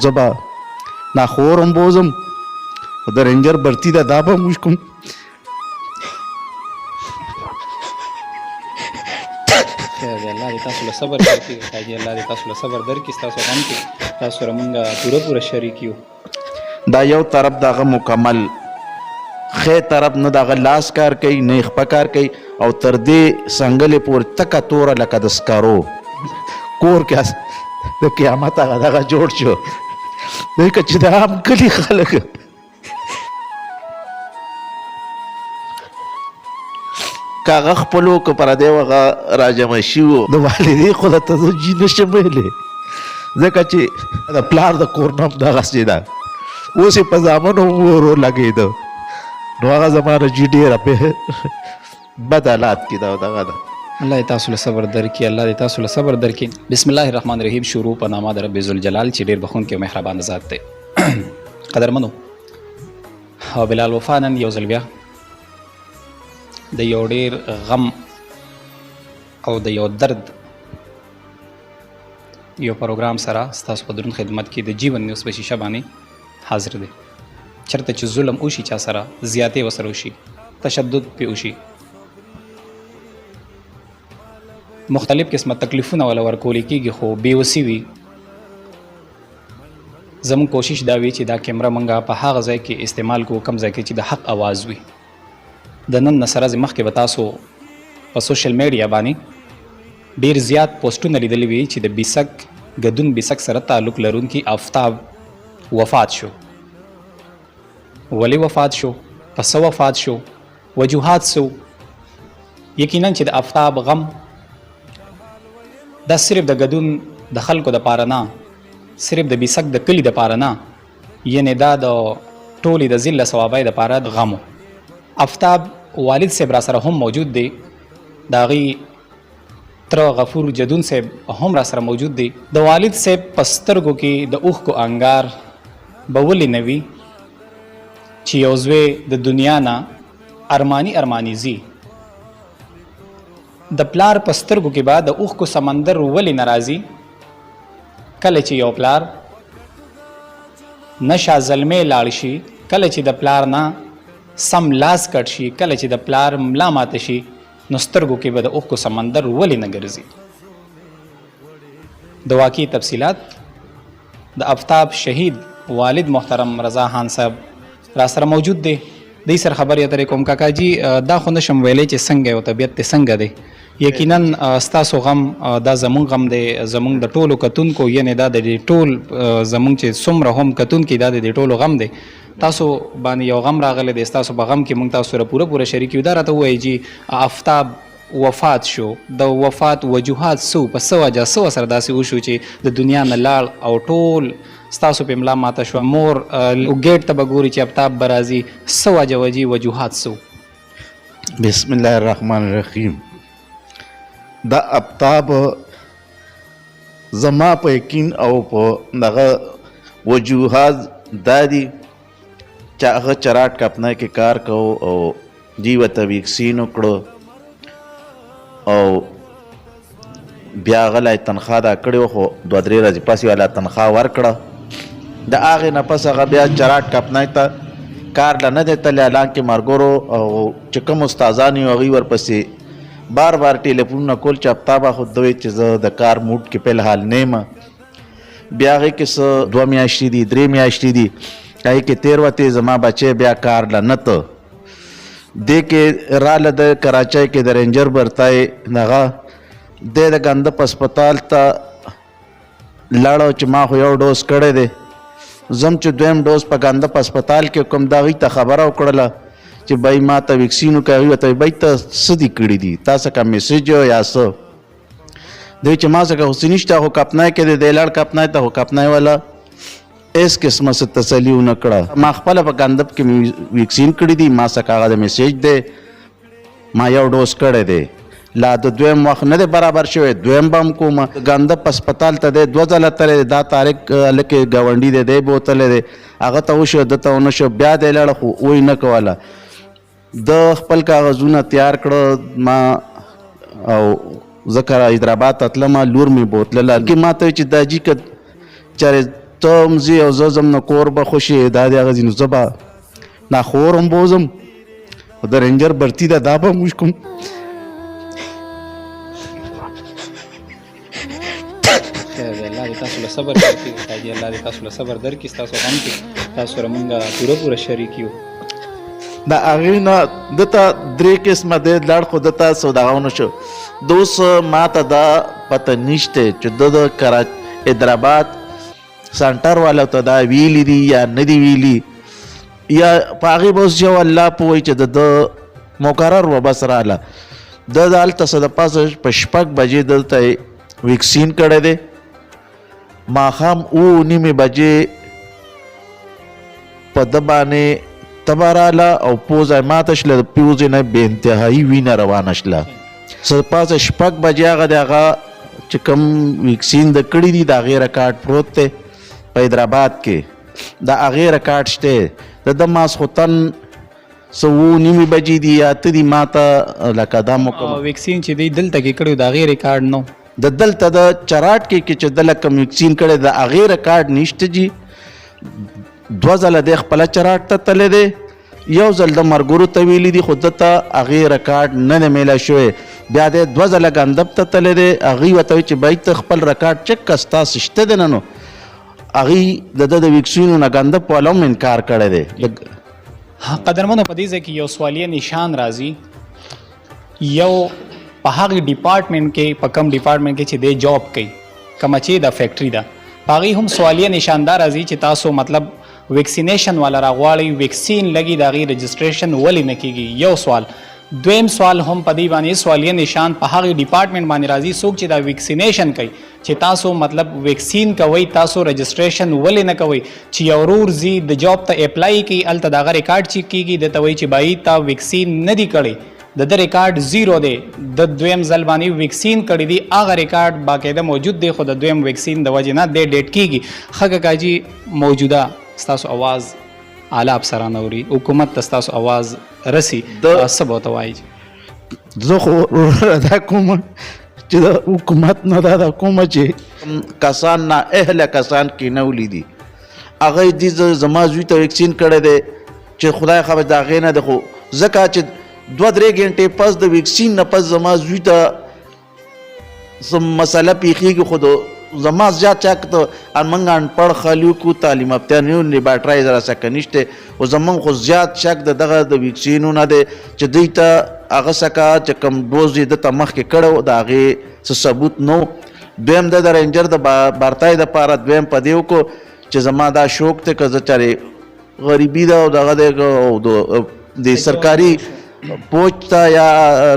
زه به ناخور هم بوځم خو د رینجر برتي ده دا به موږ کوم خیر دی، الله دې تاسو له صبر درکړي حاجي، الله دې تاسو له صبر درکړي، ستاسو غم کې تاسو سره مونږ پوره شریک یو. دا یو طرف دغه مکمل خې طرف نه دغه لاس کار کوي نه خپه کار کوي او تر دې سنګلې پورې تکه توره لکه د سکارو کور کې د قیامت هغه دغه جوړ شو. ځکه چې د عام کلي خلک که هغه خپلو که پردی هغه راجمع شي وو د والدې خو د تزوجي نشم ویلی ځکه چې د پلار د کور نام دغسې ده اوس یې په زامنو ورو لګېده نو هغه زمانه جي ډېره بد حالات کې ده دغه ده. الله دې تاسو له صبر درکړي، الله دې تاسو له صبر درکړي. بسم الله الرحمن الرحیم. شروع په نامه د رب ذوالجلال چې ډېر بخښونکی او مهربان ذات دی. قدرمنو او بلال وفا نن یو ځل بیا د یو ډېر غم او د یو درد یو پروګرام سره ستاسو په درون خدمت کې د جیون نیوز په شیشه باندې حاضر دی. چېرته چې ظلم وشي چا سره، زیاتې ورسره وشي، تشدد پې وشي، مختلف قسمه تکلیفونه ولا ورکولی کېږي خو بېوسي وي، زموږ کوشش دا وي چې دا کیمره موږ په هغه ځای کې استعمال کوو کوم ځای کې چې د حق اواز وي. د نن نه سره مخکې به تاسو په سوشل میډیا باندې ډېر زیات پوسټونه لیدلی وي چې د بیسک ګدون بیسک سره تعلق لرونکي آفتاب وفات شو. ولې وفات شو؟ په څه وفات شو؟ وجوهات څه؟ یقینا چې د آفتاب غم دا صرف د ګدون د خلکو دپاره نه، صرف د بیسک د کلي دپاره نه، یعنې دا د ټولې د ذله ثوابۍ دپاره د غم. آفتاب والد صاحب را سره هم موجود دی، د هغې تره غفور جدون صاحب هم را سره موجود دی. د والد صاحب په سترګو کې د اوښکو انګار به ولې نه وي چې یو زوی د دنیا نه ارماني ځي. د پلار په سترګو کې به د اوښکو سمندر ولې نه راځي کله چې یو پلار نشه ظلمې لاړ شي، کله چې د پلار نه سم لاس کټ شي، کله چې د پلار ملا ماته شي، نو سترګو کې به د اوښکو سمندر ولې نه ګرځي. د واقعي تفصیلات د آفتاب شهید والد محترم رضا خان صاحب را سره موجود دی. دی سره خبرې اترې کوم. کاکا جي دا خو نشم ویلی چې څنګه یو طبیعت دی څنګه دی؟ یقینا ستاسو غم دا زمونږ غم دی، زمونږ د ټولو کتونکو، یعنې دا د ټول زمونږ چې څومره هم کتونکي دا د ټولو غم دی. تاسو باندې یو غم راغلی دی، ستاسو په غم کې موږ تاسو سره پوره شریک یو. دا راته ووایي چې آفتاب وفات شو، د وفات وجوهات څه په څه وجه څه سره داسې وشو چې د دنیا نه لاړ او ټول ستاسو په ملا ماته شوه؟ مور ګیټ ته به ګوري چې آفتاب به راځي، څه وجه وجوهات څه؟ بسم الله الرحمن الرحیم. دا آفتاب زما په یقین او په دغه وجوهات دا دي چې هغه چراټ کپنه کې کار کوو او جی ورته ویکسین وکړو او بیا هغه تنخوا دا کړې وه خو 2-3 ورځې پس یې والا تنخوا ورکړه. د هغې نه پس هغه بیا چراټ کپنای ته کار له نه دی تللی، حالانکې ملګرو او چې کوم استادان یو هغوی ورپسې بار ټلیفونونه کول چې آفتابه خو دوی چې زه د کار موډ کې فلحال نه یم. بیا هغې کې څه 2 میاشتې دي 3 میاشتې دي هغې کې تېر وتې زما بچی بیا کار له نه ته دې کې راله د کراچۍ کې د رینجر برتای هغه دی د ګندپ هسپتال ته لاړه چې ما خو یو ډوز کړی دی، زم چې دویم ډوز په ګندپ هسپتال کې کوم د هغوی ته خبره وکړله چې بای ما ته ویکسین وکړه. هغوی ورته بای ته څه دي کړي دي، تا څه کوم میسج یا څه؟ دوی چې ما څخه خو څه نشته، خو کپنای کې دی، دی لاړ کپنای ته، خو کپنای والا هېڅ قسمه څه تسلي ونه کړه. ما خپله په ګندپ کې ویکسین کړي دي، ما څخه هغه د میسج دی، ما یو ډوز کړی دی، لا د دویم وخت نه دی برابر شوی، دویم به هم کوم. ګندپ هسپتال ته دی 2 ځله تللی دی، دا طارق هلکې ګاونډي دی، دی به وتلی دی، هغه ته وشو ده ته ونه شو، بیا دی لاړه خو وی نه کوله. د خپل کاغذونه تیار کړه ما او ځکه حیدرآباد ته تلمه، لور مې بوتلله. ما ته چې دا جي که چېرې ته هم ځې او زه ځم نو کور به خوشې دا د هغه ځي نو زه به دا خور هم بوځم خو د رینجر برتي ده دا به هم وشکم خیر دی الله دې تاسو له صبر درکړي حاجي الله دې تاسو له صبر درکړي ستاسو غم کې تاسو سره مونږ پوره شریک یو د هغې نه دته درې قسمه دی لاړ خو دته سوداغه ونه شو د اوس ما ته دا پته نشته چې د حیدرآباد سنټر والو ته دا ویلي دي یا نه دي ویلي یا په هغې به اوس یو الله پوهوي چې د مقرر و بس راله د هلته څه د پاسه په 6 بجې دلته ویکسین کړی دی ماښام 9:30 بجې په ده باندې تبه راله او پوزه یې ماته شله د پوزې نه بې انتهایي وینه روانه شله څه د پاسه 6 بجې هغه د هغه چې کوم ویکسین د کړي دي د هغې ریکارډ پروت دی په حیدرآباد کې د هغې ریکارډ شته د ده ماسخوتن څه 9:30 بجې دي یا اته دي ما ته لکه دا ویکسین چې دی دلته کې کړی د هغې ریکارډ نو د دلته د چراټ کې چې دله کوم ویکسین کړی د هغې ریکارډ نشته جي 2 ځله دی خپله چراټ ته تللی دی یو ځل د مرګورو ته ویلي دي خو دته هغې ریکارډ نه دی میله شوی بیا دی 2 ځله ګندب ته تللی دی هغوی ورته وایي چې بای ته خپل ریکارډ چک که ستاسو شته دی نه نو هغوی د ده د ویکسینو نه ګندب والا هم انکار کړی دی قدرمنو په دې ځای کې یو سوالیه نشان راځي یو په هغې ډپارټمنټ کې په کم ډپارټمنټ کې چې دی جاب کوي کومه چې د فیکټري ده په هغې هم سوالیه نشان دا راځي چې تاسو مطلب ویکسینیشن والا راغواړئ ویکسین لګي د هغې رجسټریشن ولې نه کیږي یو سوال دویم سوال هم په دې باندې سوالیه نشان په هغې ډپارټمنټ باندې راځي څوک چې دا ویکسینیشن کوي چې تاسو مطلب ویکسین کوئ تاسو رجسټریشن ولې نه کوئ چې یو ورور ځي د جاب ته اپلای کوي هلته د هغه ریکارډ چیک کیږي درته وایي چې بھائی تا ویکسین نه دی کړی د ده ریکارډ 0 دی د دویم ځل باندې ویکسین کړی دی هغه ریکارډ باقاعده موجود دی خو د دویم ویکسین د وجې نه دی ډیټ کیږي ښه کاکاجي موجوده ستاسو اواز اعلی افسران اوري حکومت ته ستاسو اواز رسي څه به ورته وایي زه خو دا کوم چې د حکومت نه دا کوم چې کسان نا اهله کسان کینولي دي هغه دې زما زوی ته ویکسین کړی دی چې خدای خبر د هغې نه دی خو ځکه چې 2-3 غنټې پس د ویکسین نه پس زما زوی ته څه مسله پیښیږي خو د زما زیات چاک ته موږ انپړ خلکو تعلیم یافته نه یو لیبارټرۍ زره څخه نشته خو زموږ خو زیات شک د دغه د ویکسینو نه دی چې دوی ته هغه څخه چې کوم ډوز یې دته مخکې کړی و د هغې څه ثبوت نه و دویم د رینجر د بارتای دپاره دویم په دې وکړو چې زما دا شوق دی که زه چارې غریبي ده او دغه دی د سرکاري پوچ ته یا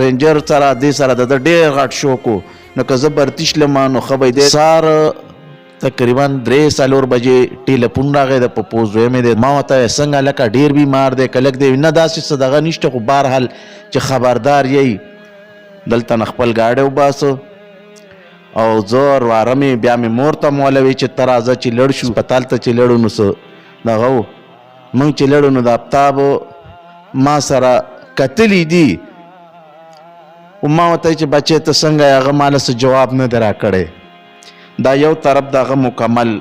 رینجر سره دې سره د ډېر غټ شوق و نو که زه برتي شلم نو ښه به دی سهار تقریبا 3-4 بجې ټیلیفون راغی د په پوز دویمې دی ما ورته څنګه لکه ډېر بیمار دی که لږ دی نه داسې څه دغه نشته خو بهرحال چې خبردار یی دلته نه خپل ګاډی وباسه او زه رواره مې بیا مې مور ته مولوي چې ته راځه چې لړ شو هسپتال ته چې لړو نو څه دغه و موږ چې لړو نو د آفتاب ما سره کتلی دي و ما ورته چې بچې ته څنګه یې هغه ماله څه جواب نه دی راکړی دا یو طرف د هغه مکمل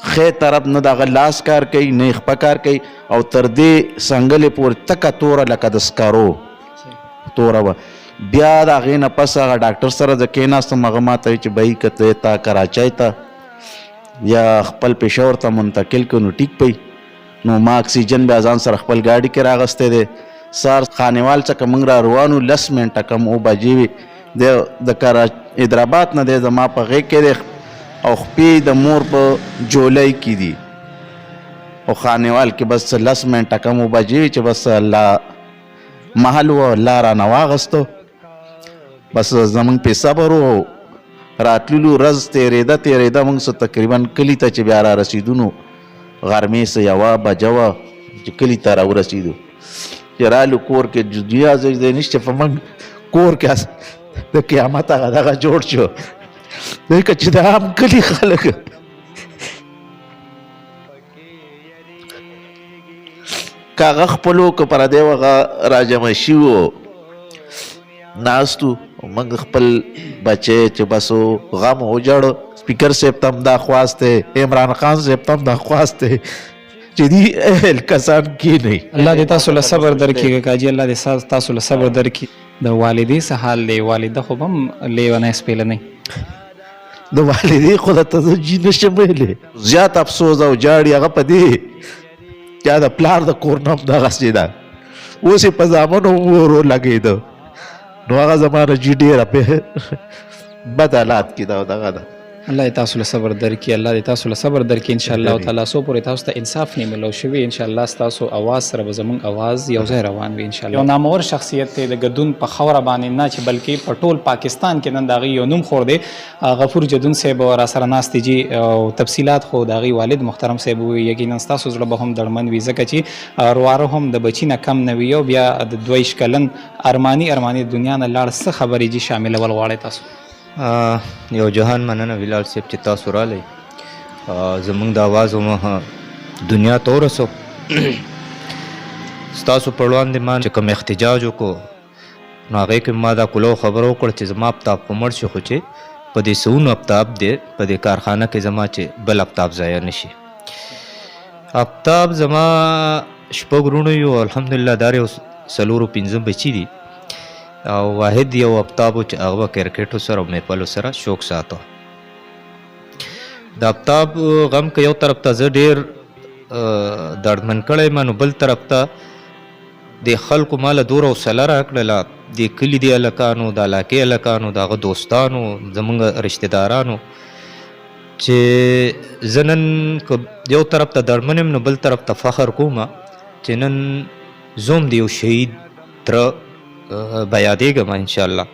ښی طرف نه د هغه لاس کار کوي نه یې خپه کار کوي او تر دې څنګلې پورې تکه توره لکه د سکارو توره وه بیا د هغې نه پس هغه ډاکټر سره زه کېناستم هغه ما ته وایي چې بهی که تا کراچۍ ته یا خپل پېښور ته منتقل کړو نو ټیک پی نو ما اکسیجن بیا ځان سره خپل ګاډي کې راغستی دی سهار خانیوال څخه موږ را روانو 10 منټه کم 9 بجې وې د حیدرآباد نه دی زما په غېږ کې دی او خپې د مور په جولۍ کې دي او خانیوال کې بس 10 منټه کم 9 بجې وې چې بس الله محل و الله رانه واغستو بس زمونږ پې صبر و راتللو ورځ تېرېده موږ څه تقریبا کلي ته چې بیا را رسېدو نو غرمې څه 1 بجه وه چې کلي ته را ورسېدو چې رالو کور کې دنیا ځای نشته په موږ کور کې د قیامت هغه دغه جوړ شو ځکه چې د عام کلي خلک که هغه خپلو که پردی هغه راجمع شوي وو ناست وو موږ خپل بچی چې بس غم وجړو سپیکر صاحب ته هم دا خواست دی، عمران خان صاحب ته هم دا خواست دی چې دي اهل کسان کینئ. الله دې تاسو له صبر درکړي کاجي، الله دې تاسو له صبر درکړي. د والدې څه حال دی؟ والده خو به هم لیونی سپېله نه د والدې خو درته زه جي نشم ویلی. زیات افسوس او جاړي هغه په دې چې د پلار د کور نه هم دغسې ده، اوس یې په زامنو ورو لګېده، نو هغه زمانه جي ډېره بد حالات کې ده او دغه ده. الله دې تاسو له صبر درکړي، الله دې تاسو له صبر درکړي ان شاء الله تعالی. څو پورې تاسو ته انصاف نه ملو شوی ان شاء الله ستاسو اواز سره به زموږ اواز یو ځای روان وي ان شاء الله. یو نامور شخصیت دی د ګدون په خوره باندې نه چې بلکې په ټول پاکستان کې نن د هغې یو نوم خور دی. غفور جدون صاحب را سره ناست دي جي او تفصیلات خو د هغې والد محترم صاحب ووایي. یقینا ستاسو زړه به هم دړمن وي ځکه چې رواره هم د بچي نه کم نه وي او بیا د 22 کلن ارماني دنیا نه لاړ. څه خبرې جي شاملول غواړئ تاسو؟ یو جهان مننه ویلال صاحب چې تاسو رالی زمونږ د آواز هم دنیا ته ورسو. ستاسو په وړاندې ما چې کوم احتجاج وکړو نو هغې کې ما دا کلو خبره وکړه چې زما افتاب خو مړ شي، خو چې په دې سونو افتاب دی په دې کارخانه کې زما چې بل افتاب ضایع نه شي. افتاب زما شپږ وروڼه یو، الحمدلله دا یو 4-5 بچي دي او واحد یو افتاب و چې هغه به کرکټو سره او میپلو سره شوق ساته. د افتاب غم که یو طرف ته زه ډېر دردمن کړی ما، نو بل طرف ته د خلکو ماله دوره حوصله راکړله، د کلي د هلکانو، د علاقې هلکانو، د هغه دوستانو، زمونږ رشته دارانو، چې زه نن که یو طرف ته دردمن یم نو بل طرف ته فخر کوم چې نن زوم د یو شهید تره بیادېږم انشاءالله.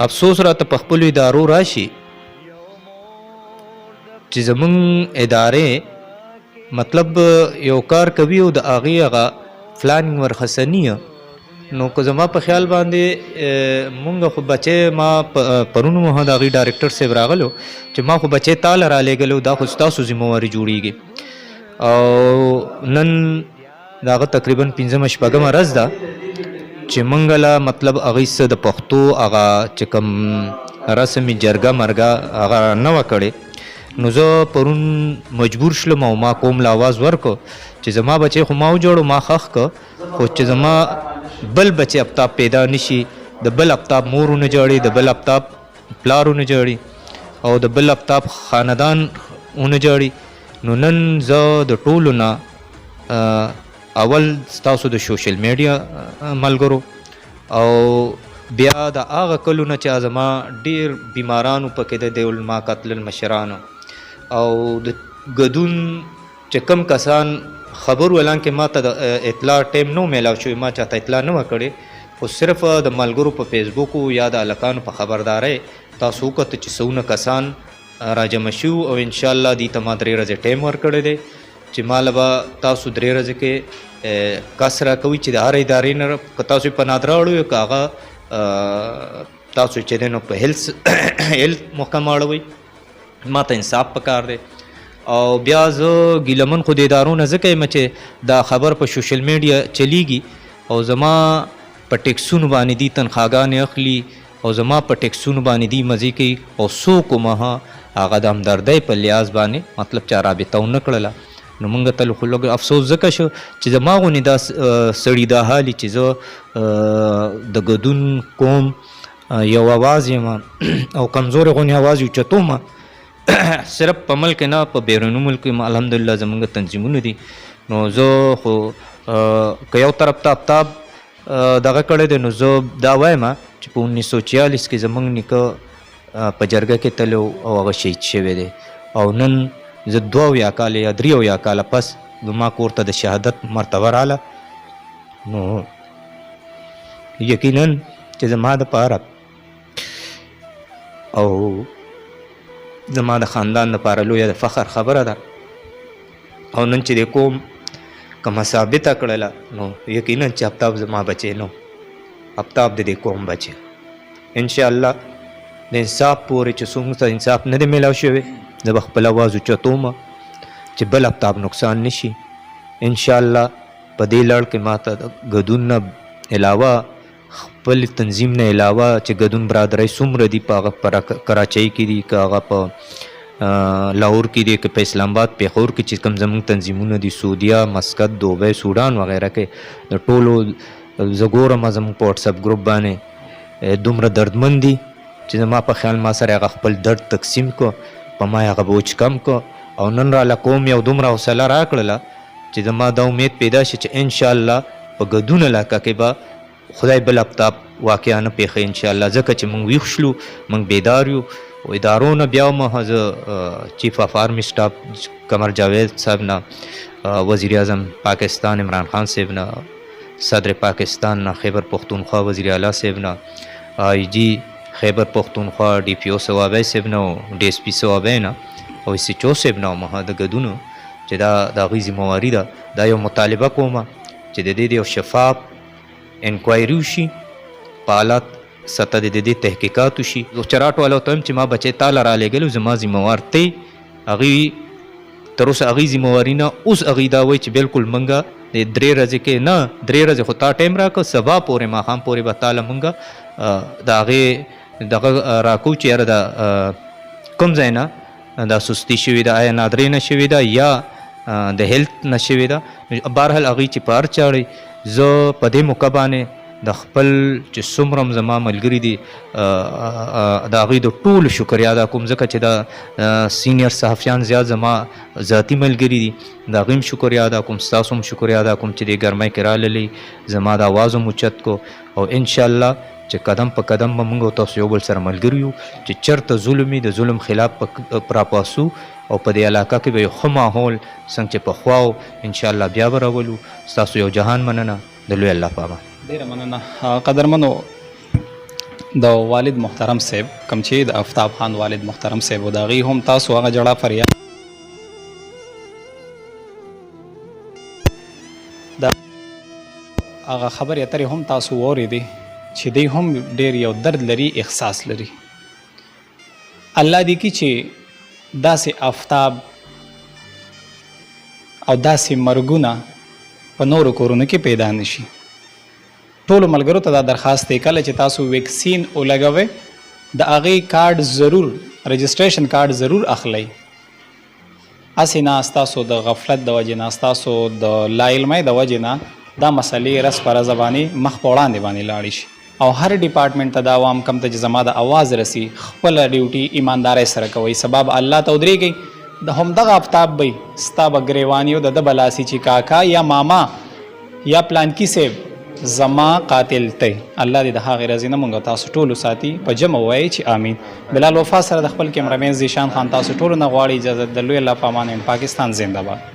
افسوس راته په خپلو ادارو راشي چې زمونږ ادارې مطلب یو کار کوي او د هغې هغه پلانینګ ورخصني، نو که زما په خیال باندې مونږ خو بچی ما پرون مو د هغې ډایرکټر صاحب راغلو چې ما خو بچی تاله رالیږلو، دا خو ستاسو ذمواري جوړیږي. او نن د هغه تقریبا 5-6 ورځ ده چې مونږ له مطلب هغې څه د پښتو هغه چې کوم رسمي جرګه مرګه هغه نه وه کړې، نو زه پرون مجبور شلم او ما کوم له آواز ورکړو چې زما بچی خو ما وجوړو ما خښ که، خو چې زما بل بچی افتاب پیدا نشي، د بل افتاب مور ونه جوړي، د بل افتاب پلار ونه جوړي او د بل افتاب خاندان ونه جوړي. نو نن زه د ټولو نه اول ستاسو د سوشل میډیا ملګرو او بیا د هغه کلو نه چې زما ډېر بیمارانو پکې د علما قتل المشرانو او د ګدون چې کم کسان خبر ولان کې ما ته د اطلاع ټیم نو میلاو شوی، ما چاته اطلاع نه وه کړې، خو صرف د ملګرو په فیسبوک یا د هلکانو په خبردارۍ تاسو وکتل چې څونه کسان راجمع شو او انشاءالله دې ته ما 3 ورځې ټیم ورکړی دی چې ماله به تاسو 3 ورځې کې کس راکوي چې د هر ادارې نه که تاسو په نادره اړوئ که هغه تاسو چې دی نو په هیلث محکمه اړوئ. ما ته انصاف پکار دی او بیا زه ګیلمن خو د ادارو نه ځکه یم چې دا خبر په سوشل میډیا چلیږي او زما په ټیکسونو باندې دي تنخواګانې اخلي او زما په ټیکسونو باندې دي مزې کوي او څوک ومه هغه د همدردۍ په لحاظ باندې مطلب چا رابطه ونه کړله. نو مونږ ته خو لږ افسوس ځکه شو چې زما غونې دا سړي دا حالي چې زه د ګدون کوم یو آواز یم او کمزورې غونې آواز اوچتوم، صرف په ملک نه په بیروني ملک کې الحمدلله زمونږ تنظیمونه دي. نو زه خو که یو طرف ته افتاب دغه کړی دی نو زه دا وایم چې په 1946 کې زمونږ نیکه په جرګه کې تلو او هغه شهید شوی دی او نن زه 2 کاله یا 3 کاله پس زما کور ته د شهادت مرتبه راله. نو یقینا چې زما دپاره او زما د خاندان دپاره لویه د فخر خبره ده او نن چې د کوم کومه ثابته کړله نو یقینا چې افتاب زما بچی نو افتاب د دې قوم بچی. انشاءالله د انصاف پورې چې څومره ته انصاف نه دی میلاو شوی زه به خپل آواز اوچتوم چې بل افتاب نقصان نشي. انشاءالله په دې لړ کې ما ته د ګدون نه علاوه خپل تنظیم نه علاوه چې ګدون برادرۍ څومره دي په هغه په کراچۍ کې دي که هغه په لاهور کې دي که په اسلام آباد پېښور کې چې کوم زموږ تنظیمونه دي سعودیا مسقط دوبۍ سودان وغیره کې د ټولو زه ګورم زموږ په وټساپ ګروپ باندې دومره دردمند دي چې زما په خیال ما سره هغه خپل درد تقسیم کو په ما هغه بوج کم کو او نن راله کوم یو دومره حوصله راکړله چې زما دا امید پیدا شي چې انشاءالله په ګدون علاقه کې به خدای بل افتاب واقعا نه پیښه انشاءالله ځکه چې موږ ویښ شلو موږ بیدار یو و ادارو نه بیا هم زه چیف اف آرمی سټاف قمر جاوید صاحب نه وزیر اعظم پاکستان عمران خان صاحب نه صدر پاکستان نه خیبر پختونخوا وزیر اعلی صاحب نه آئی جی خیبر پختونخوا ډي پي او ثوابی صاحب نه او ډي اس پي ثوابی نه او اس ایچ او صاحب نه ما د ګدونو چې دا د هغوی ذمهواري ده دا یو مطالبه کومه چې د دې یو شفاف انکوایري وشي په حالات سطح د دې تحقیقات وشي چراټ والا ته هم چې ما بچی تاله را لېږلو زما ذمهوار تی هغوی تر اوسه هغوی ذمهواري نه اوس هغوی دا وایي چې بلکل موږ د 3 ورځې کې نه 3 ورځې خو تا ټایم راکړه سبا پورې ماښام پورې به تاله موږ د هغې دغه راکو چې یاره د کوم ځای نه دا سستی شوې ده آیا نادرې نه شوې ده یا د هیلت نه شوې ده بهرحال هغوی چې په هر چاړې زه په دې موقع باندې د خپل چې څومره هم زما ملګري دي د هغوی د ټولو شکریا ادا کوم ځکه چې دا سینیر صحافیان زیات زما ذاتي ملګري دي د هغوی هم شکریا ادا کوم ستاسو هم شکریا ادا کوم چې دې ګرمۍ کې راللی زما د اواز هم اوچت کو او انشاءالله چې قدم په قدم به موږ او تاسو یو بل سره ملګري یو چې چېرته ظلم وي د ظلم خلاف راپاسو او په دې علاقه کې به یو ښه ماحول څنګه چې پخوا و انشاءالله بیا به راولو ستاسو یو جهان مننه د لوی الله په امان ډېره مننه قدرمنو د والد محترم صاحب کوم چې د افتاب خان والد محترم صاحب و د هغوی هم تاسو هغه جړه فریاد د هغه خبرې اترې هم تاسو واورېدې چې دی هم ډېر یو درد لري احساس لري الله دې کړي چې داسې آفتاب او داسې مرګونه په نورو کورونو کې پیدا نشي ټولو ملګرو ته دا درخواست دی کله چې تاسو ویکسین ولګوئ د هغې کارډ ضرور رجسټریشن کارډ ضرور اخلئ هسې نه ستاسو د غفلت د وجې نه ستاسو د لا علمۍ د وجې نه دا مسلې رس په رضه باندې مخ په وړاندې باندې لاړې شي او هر ډپارټمنټ ته دا عوام کم ته چې زما د اواز رسي خپله ډیوټي ایماندارۍ سره کوئ سبب الله ته ودرېږئ د همدغه آفتاب به ستا به ګریواني او د ده به لاسي چې کاکا یا ماما یا پلانکي صاحب زما قاتل تی الله دې د هغې رضي نه مونږ تاسو ټولو ساتي په جمع ووایئ چې آمین بلال وفا سره د خپل کیمرامین زیشان خان تاسو ټولو نه غواړي اجازت د لوی الله په امان پاکستان زنده باد